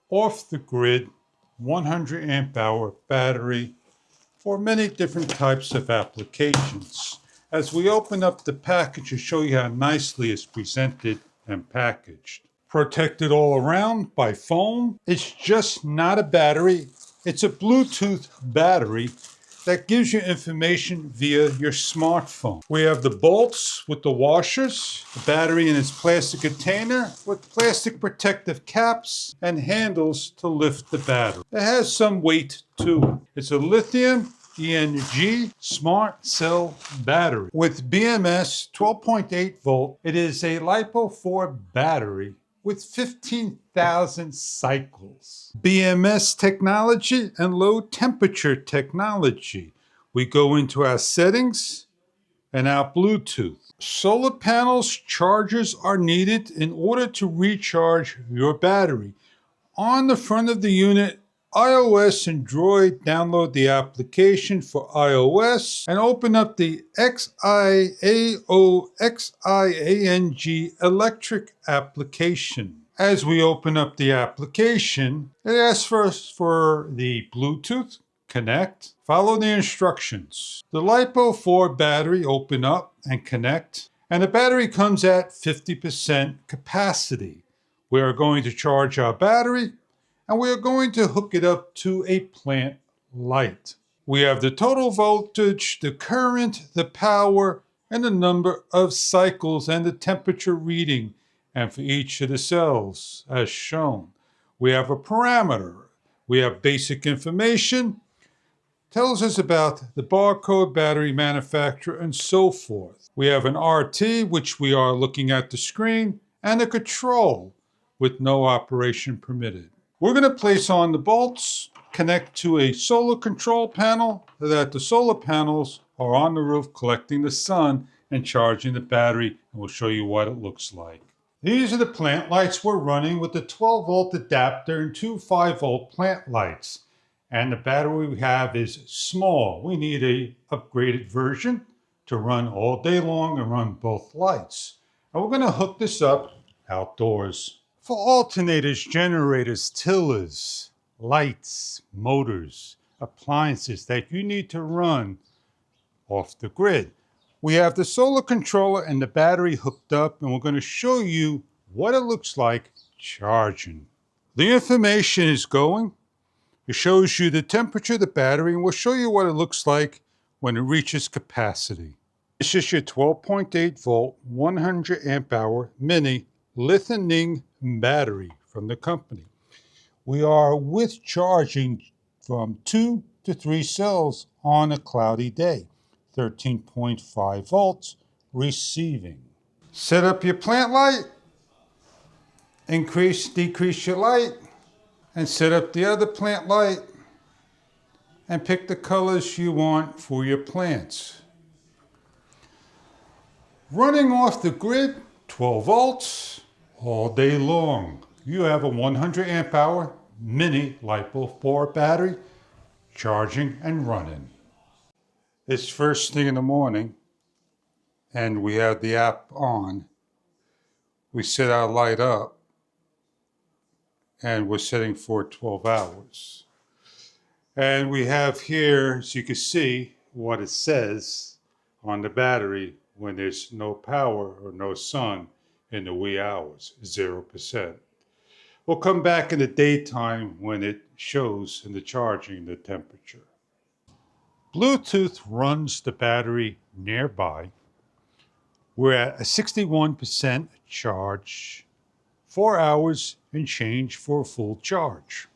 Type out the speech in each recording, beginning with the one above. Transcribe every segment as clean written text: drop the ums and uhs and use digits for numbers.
off-the-grid 100 amp hour battery for many different types of applications. As we open up the package to show you how nicely it's presented and packaged. Protected all around by foam. It's just not a battery. It's a Bluetooth battery that gives you information via your smartphone. We have the bolts with the washers, the battery in its plastic container with plastic protective caps and handles to lift the battery. It has some weight to it. It's a lithium ENG smart cell battery with BMS 12.8 volt. It is a LiFePO4 battery with 15,000 cycles. BMS technology and low temperature technology. We go into our settings and our Bluetooth. Solar panels chargers are needed in order to recharge your battery. On the front of the unit, iOS and Android, download the application for iOS and open up the XIAOXIANG electric application. As we open up the application, it asks us for the Bluetooth, connect, follow the instructions. The LiFePO4 battery open up and connect, and the battery comes at 50% capacity. We are going to charge our battery, and we are going to hook it up to a plant light. We have the total voltage, the current, the power, and the number of cycles and the temperature reading, and for each of the cells as shown. We have a parameter. We have basic information, tells us about the barcode, battery manufacturer, and so forth. We have an RT, which we are looking at the screen, and a control with no operation permitted. We're going to place on the bolts, connect to a solar control panel so that the solar panels are on the roof collecting the sun and charging the battery, and we'll show you what it looks like. These are the plant lights we're running with the 12 volt adapter and two 5 volt plant lights. And the battery we have is small. We need a upgraded version to run all day long and run both lights. And we're going to hook this up outdoors. For alternators, generators, tillers, lights, motors, appliances that you need to run off the grid. We have the solar controller and the battery hooked up, and we're going to show you what it looks like charging. The information is going. It shows you the temperature of the battery, and we'll show you what it looks like when it reaches capacity. This is your 12.8 volt, 100 amp hour mini Lithineng battery from the company. We are with charging from 2 to 3 cells on a cloudy day. 13.5 volts receiving. Set up your plant light, increase, decrease your light, and set up the other plant light and pick the colors you want for your plants. Running off the grid, 12 volts all day long. You have a 100 amp hour mini LiFePO4 battery charging and running. It's first thing in the morning and we have the app on. We set our light up and we're setting for 12 hours. And we have here, as you can see, what it says on the battery when there's no power or no sun in the wee hours, 0%. We'll come back in the daytime when it shows in the charging the temperature. Bluetooth runs the battery nearby. We're at a 61% charge, 4 hours and change for a full charge.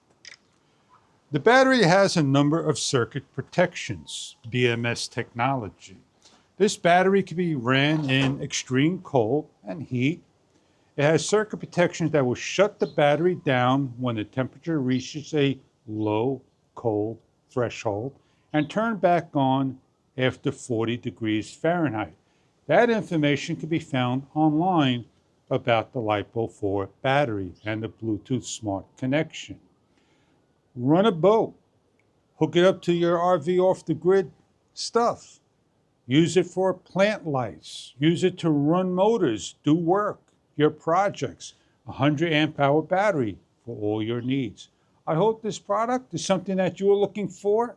The battery has a number of circuit protections, BMS technology. This battery can be ran in extreme cold and heat. It has circuit protections that will shut the battery down when the temperature reaches a low cold threshold and turn back on after 40 degrees Fahrenheit. That information can be found online about the LiFePO4 battery and the Bluetooth smart connection. Run a boat, hook it up to your RV off the grid stuff. Use it for plant lights, use it to run motors, do work, your projects. 100 amp hour battery for all your needs. I hope this product is something that you are looking for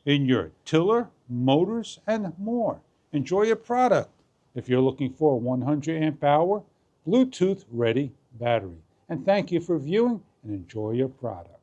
in your tiller, motors, and more. Enjoy your product if you're looking for a 100 amp hour, Bluetooth ready battery. And thank you for viewing and enjoy your product.